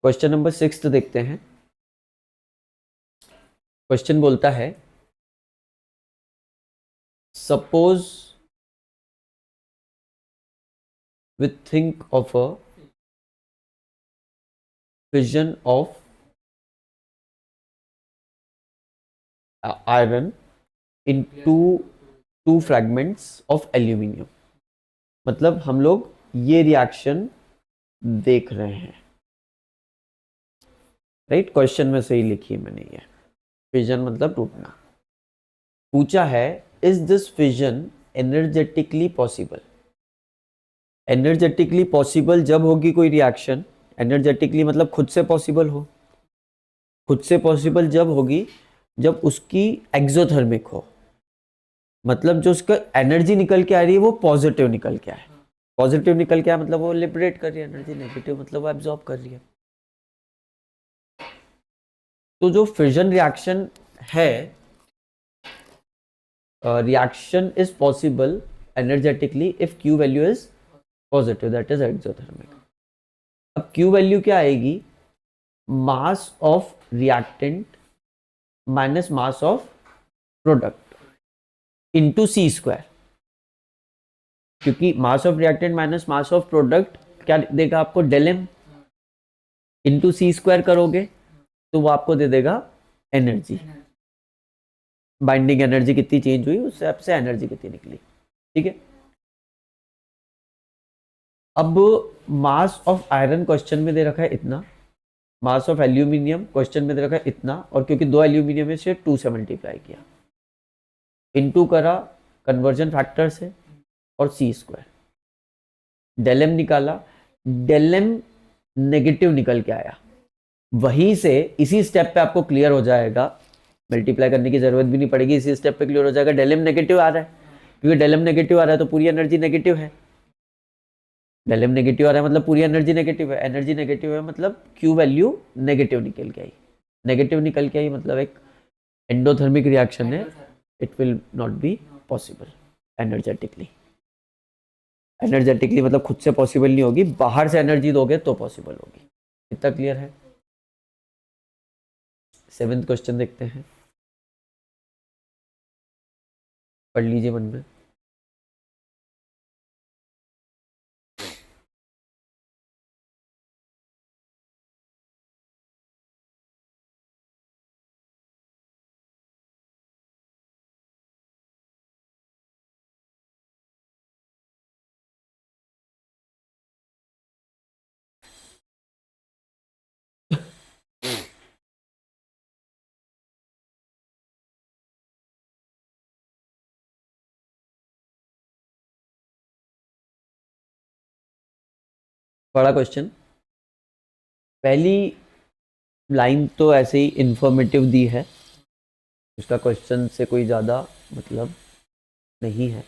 Question number 6 देखते हैं। Question बोलता है suppose we think of a fission of iron into two fragments of aluminium। मतलब हम लोग ये रिएक्शन देख रहे हैं, राइट। क्वेश्चन में सही लिखी है मैंने, ये फिजन मतलब टूटना। पूछा है is this fission energetically possible. Energetically possible जब होगी कोई रिएक्शन, एनर्जेटिकली मतलब खुद से पॉसिबल हो। खुद से पॉसिबल जब होगी जब उसकी एक्सोथर्मिक हो, मतलब जो उसका एनर्जी निकल के आ रही है वो पॉजिटिव निकल के आए। पॉजिटिव निकल के आए मतलब वो लिबरेट कर रही है एनर्जी, नेगेटिव मतलब वो एब्जॉर्ब कर रही है। तो जो फिजन रिएक्शन है, reaction is possible energetically if Q value is positive, that is exothermic. अब क्यू वैल्यू क्या आएगी? Mass of reactant minus mass of product into C square. क्योंकि mass of reactant minus mass of product क्या देगा आपको? Del M. Into C square करोगे तो वो आपको दे देगा एनर्जी, बाइंडिंग एनर्जी कितनी चेंज हुई उससे आपसे एनर्जी कितनी निकली, ठीक है। अब मास ऑफ आयरन क्वेश्चन में दे रखा है इतना, मास ऑफ एल्यूमिनियम क्वेश्चन में दे रखा है इतना, और क्योंकि दो एल्यूमिनियम है से 2 से मल्टीप्लाई किया, इनटू करा कन्वर्जन फैक्टर से और सी स्क्वायर, डेल एम निकाला। डेल एम नेगेटिव निकल के आया, वहीं से इसी स्टेप पे आपको क्लियर हो जाएगा, मल्टीप्लाई करने की जरूरत भी नहीं पड़ेगी, इसी स्टेप पे क्लियर हो जाएगा डेल एम नेगेटिव आ रहा है। क्योंकि डेल एम नेगेटिव आ रहा है तो पूरी एनर्जी नेगेटिव है। डेल एम नेगेटिव आ रहा है मतलब पूरी एनर्जी नेगेटिव है। एनर्जी नेगेटिव है मतलब क्यू वैल्यू नेगेटिव निकल के आई। नेगेटिव निकल के आई मतलब एक एंडोथर्मिक रिएक्शन है, it will not be possible energetically. Energetically मतलब खुद से पॉसिबल नहीं होगी, बाहर से एनर्जी दोगे तो पॉसिबल होगी। इतना क्लियर है। 7th क्वेश्चन देखते हैं, पढ़ लीजिए मन में। बड़ा क्वेश्चन। पहली लाइन तो ऐसे ही इंफॉर्मेटिव दी है, उसका क्वेश्चन से कोई ज़्यादा मतलब नहीं है।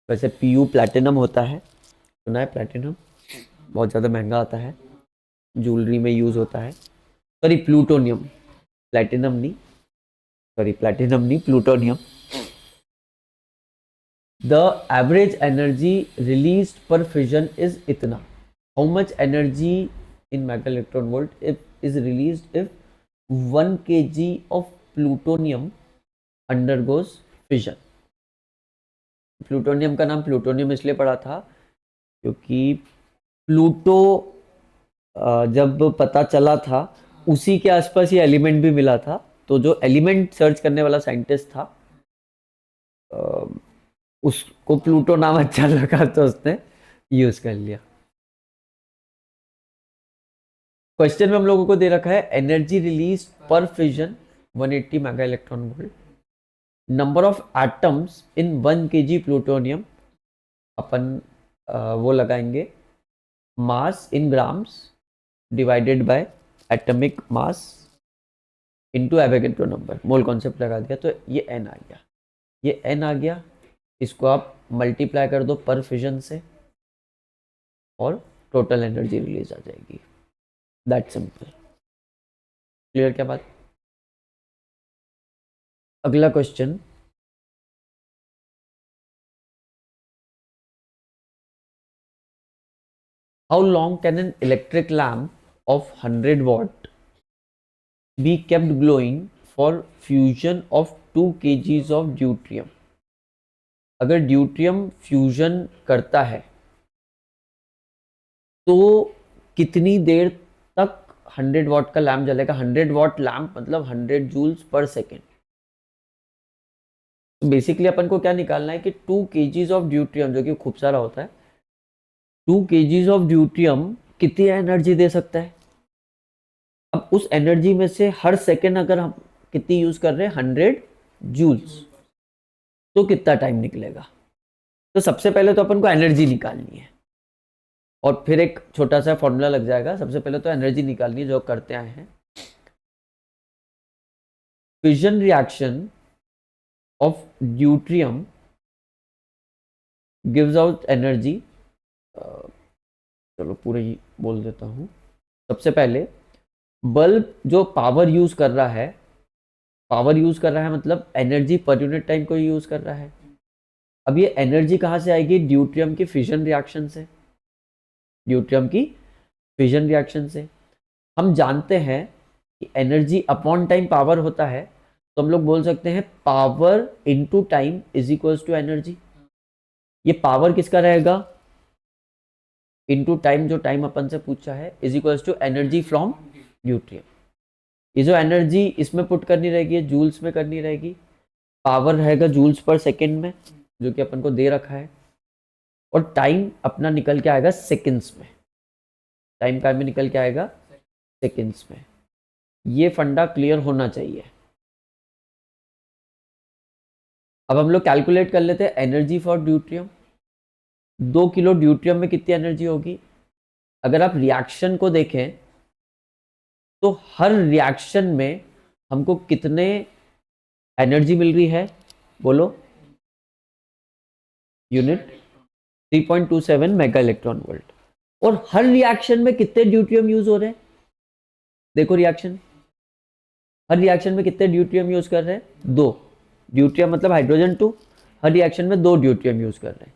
वैसे पीयू प्लैटिनम होता है, सुना है प्लैटिनम बहुत ज़्यादा महंगा आता है, ज्वेलरी में यूज़ होता है। सॉरी प्लूटोनियम, प्लैटिनम नहीं, सॉरी प्लैटिनम नहीं, plutonium. The average energy release पर फिजन इज इतना। How much energy in mega electron volt if is release if 1 kg of plutonium undergoes fission. Plutonium का नाम plutonium इसलिए पड़ा था क्योंकि प्लूटो जब पता चला था उसी के आसपास ये एलिमेंट भी मिला था, तो जो एलिमेंट सर्च करने वाला साइंटिस्ट था उसको प्लूटो नाम अच्छा लगा तो उसने यूज कर लिया। क्वेश्चन में हम लोगों को दे रखा है एनर्जी रिलीज पर fission 180 mega electron volt, number of atoms in 1 kg plutonium. अपन वो लगाएंगे mass in grams divided by atomic mass into Avogadro number, mole concept लगा दिया तो ये एन आ गया। ये एन आ गया, इसको आप मल्टीप्लाई कर दो पर फिजन से और टोटल एनर्जी रिलीज आ जाएगी। That simple. क्लियर क्या बात? अगला question, how long can an electric lamp of 100 what be kept glowing for fusion of 2 kgs of deuterium? अगर ड्यूट्रियम फ्यूजन करता है तो कितनी देर तक 100 वॉट का लैम्प जलेगा? 100 वॉट लैम्प मतलब 100 जूल्स पर सेकेंड। तो बेसिकली अपन को क्या निकालना है कि 2 kgs ऑफ ड्यूट्रियम, जो कि खूब सारा होता है, 2 kgs ऑफ ड्यूट्रियम कितनी एनर्जी दे सकता है? अब उस एनर्जी में से हर सेकेंड अगर हम कितनी यूज कर रहे हैं, 100 जूल्स, तो कितना टाइम निकलेगा? तो सबसे पहले तो अपन को एनर्जी निकालनी है और फिर एक छोटा सा फॉर्मूला लग जाएगा। सबसे पहले तो एनर्जी निकालनी है, जो करते आए हैं। Fission reaction of deuterium gives out energy. चलो पूरे ही बोल देता हूं। सबसे पहले बल्ब जो पावर यूज कर रहा है, मतलब एनर्जी पर यूनिट टाइम को यूज कर रहा है। अब ये एनर्जी कहां से आएगी? ड्यूट्रियम की फिजन रिएक्शन से। हम जानते हैं कि एनर्जी अपॉन टाइम पावर होता है, तो हम लोग बोल सकते हैं power into time is equals to energy. ये पावर किसका रहेगा? इनटू टाइम, जो टाइम अपन से पूछा है, is equals to energy from deuterium. ये जो एनर्जी इसमें पुट करनी रहेगी, जूल्स में करनी रहेगी। पावर रहेगा जूल्स पर सेकेंड में, जो कि अपन को दे रखा है, और टाइम अपना निकल के आएगा सेकेंड्स में। टाइम का में निकल के आएगा सेकेंड्स में। ये फंडा क्लियर होना चाहिए। अब हम लोग कैलकुलेट कर लेते हैं energy for deuterium. 2 kilo deuterium में कितनी एनर्जी होगी? अगर आप रिएक्शन को देखें तो हर रिएक्शन में हमको कितने एनर्जी मिल रही है, बोलो? Unit 3.27 mega electron volt. और हर रिएक्शन में कितने ड्यूट्रियम यूज हो रहे हैं? देखो हर रिएक्शन में कितने ड्यूट्रियम यूज कर रहे हैं? 2 ड्यूट्रियम, मतलब हाइड्रोजन 2। हर रिएक्शन में 2 ड्यूट्रियम यूज कर रहे हैं।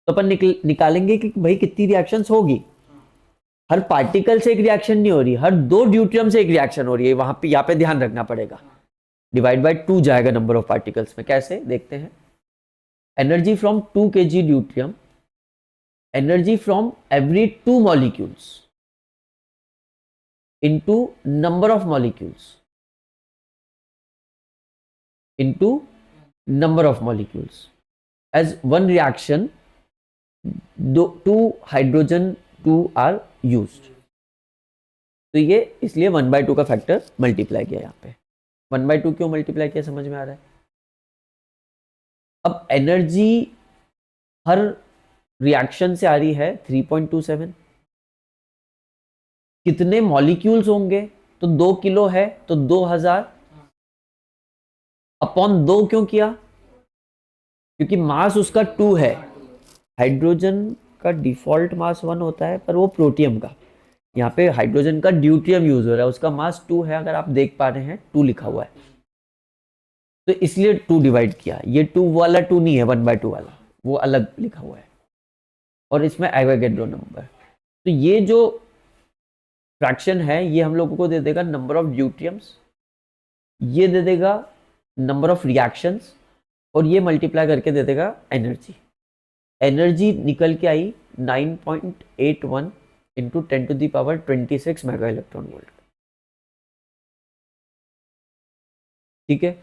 तो अपन निकालेंगे कि भाई कितनी रिएक्शंस होगी। हर पार्टिकल से एक रिएक्शन नहीं हो रही, हर 2 ड्यूट्रियम से एक रिएक्शन हो रही है। वहां पे यहाँ पे ध्यान रखना पड़ेगा। डिवाइड बाय 2 जाएगा नंबर ऑफ पार्टिकल्स में। कैसे देखते हैं? Energy from 2 kg deuterium, energy from every 2 molecules into number of molecules as one reaction, 2 hydrogen 2 are used। तो ये इसलिए 1/2 का फैक्टर मल्टीप्लाई किया। यहाँ पे 1/2 क्यों मल्टीप्लाई किया, समझ में आ रहा है? अब एनर्जी हर रिएक्शन से आ रही है 3.27। कितने मॉलिक्यूल्स होंगे? तो 2 किलो है तो 2000 अपॉन 2 क्यों किया? क्योंकि मास उसका 2 है। हाइड्रोजन का डिफॉल्ट मास 1 होता है, पर वो प्रोटियम का, यहाँ पे हाइड्रोजन का ड्यूट्रियम यूज हो रहा है, उसका मास 2 है। अगर आप देख पा रहे हैं 2 लिखा हुआ है, तो इसलिए 2 डिवाइड किया। ये 2 वाला 2 नहीं है, 1/2 वाला, वो अलग लिखा हुआ है। और इसमें एवोगैड्रो नंबर। तो ये जो फ्रैक्शन है ये हम लोगों को दे देगा नंबर ऑफ ड्यूट्रियम्स, ये दे देगा नंबर ऑफ रिएक्शंस, और ये मल्टीप्लाई करके दे देगा एनर्जी। एनर्जी निकल के आई 9.81 इंटू 10⁻26 मेगा इलेक्ट्रॉन वोल्ट। ठीक है।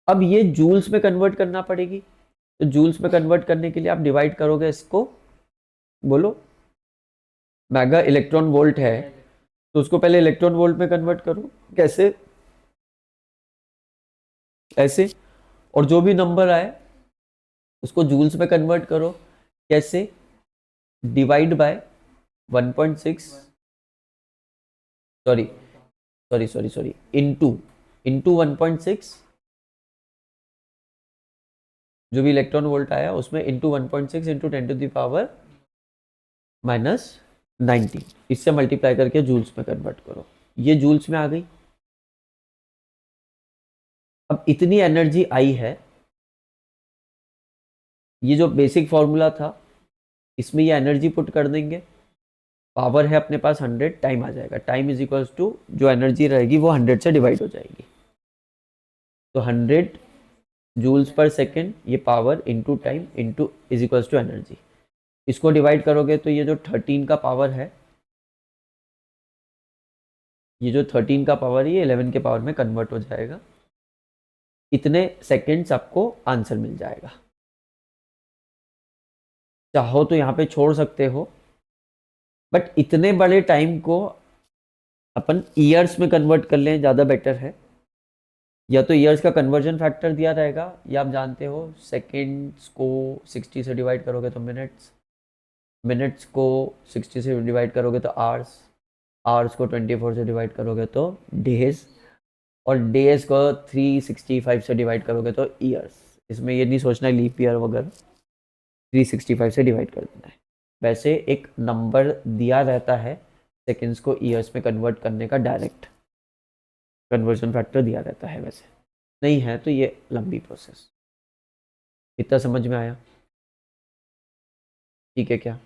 अब ये जूल्स में कन्वर्ट करना पड़ेगी। तो जूल्स में कन्वर्ट करने के लिए आप डिवाइड करोगे इसको, बोलो मेगा इलेक्ट्रॉन वोल्ट है तो उसको पहले इलेक्ट्रॉन वोल्ट में कन्वर्ट करो। कैसे? ऐसे। और जो भी नंबर आए उसको जूल्स में कन्वर्ट करो। कैसे? डिवाइड बाय 1.6, सॉरी इनटू 1.6, जो भी इलेक्ट्रॉन वोल्ट आया उसमें इंटू 1.6 इंटू 10⁻⁻⁹ इससे मल्टीप्लाई करके जूल्स में कन्वर्ट करो। ये जूल्स में आ गई। अब इतनी एनर्जी आई है, ये जो बेसिक फॉर्मूला था इसमें ये एनर्जी पुट कर देंगे। पावर है अपने पास 100, टाइम आ जाएगा, टाइम इज इक्वल्स टू जो एनर्जी रहेगी वो 100 से डिवाइड हो जाएगी, तो 100 जूल्स पर सेकेंड ये power into time into is equals to energy. इसको डिवाइड करोगे तो ये जो 13 का पावर है, ये जो 13 का पावर है ये 11 के पावर में कन्वर्ट हो जाएगा। इतने सेकेंड्स आपको आंसर मिल जाएगा। चाहो तो यहाँ पे छोड़ सकते हो, बट इतने बड़े टाइम को अपन ईयर्स में कन्वर्ट कर लें, ज़्यादा बेटर है। या तो ईयर्स का कन्वर्जन फैक्टर दिया रहेगा, या आप जानते हो सेकेंड्स को 60 से डिवाइड करोगे तो मिनट्स, मिनट्स को 60 से डिवाइड करोगे तो आवर्स, आवर्स को 24 से डिवाइड करोगे तो डेज, और डेज को 365 से डिवाइड करोगे तो ईयर्स। इसमें ये नहीं सोचना है लीप ईयर वगैरह, 365 से डिवाइड कर देना है। वैसे एक नंबर दिया रहता है सेकेंड्स को ईयर्स में कन्वर्ट करने का, डायरेक्ट कन्वर्जन फैक्टर दिया रहता है। वैसे नहीं है तो ये लंबी प्रोसेस। इतना समझ में आया? ठीक है क्या?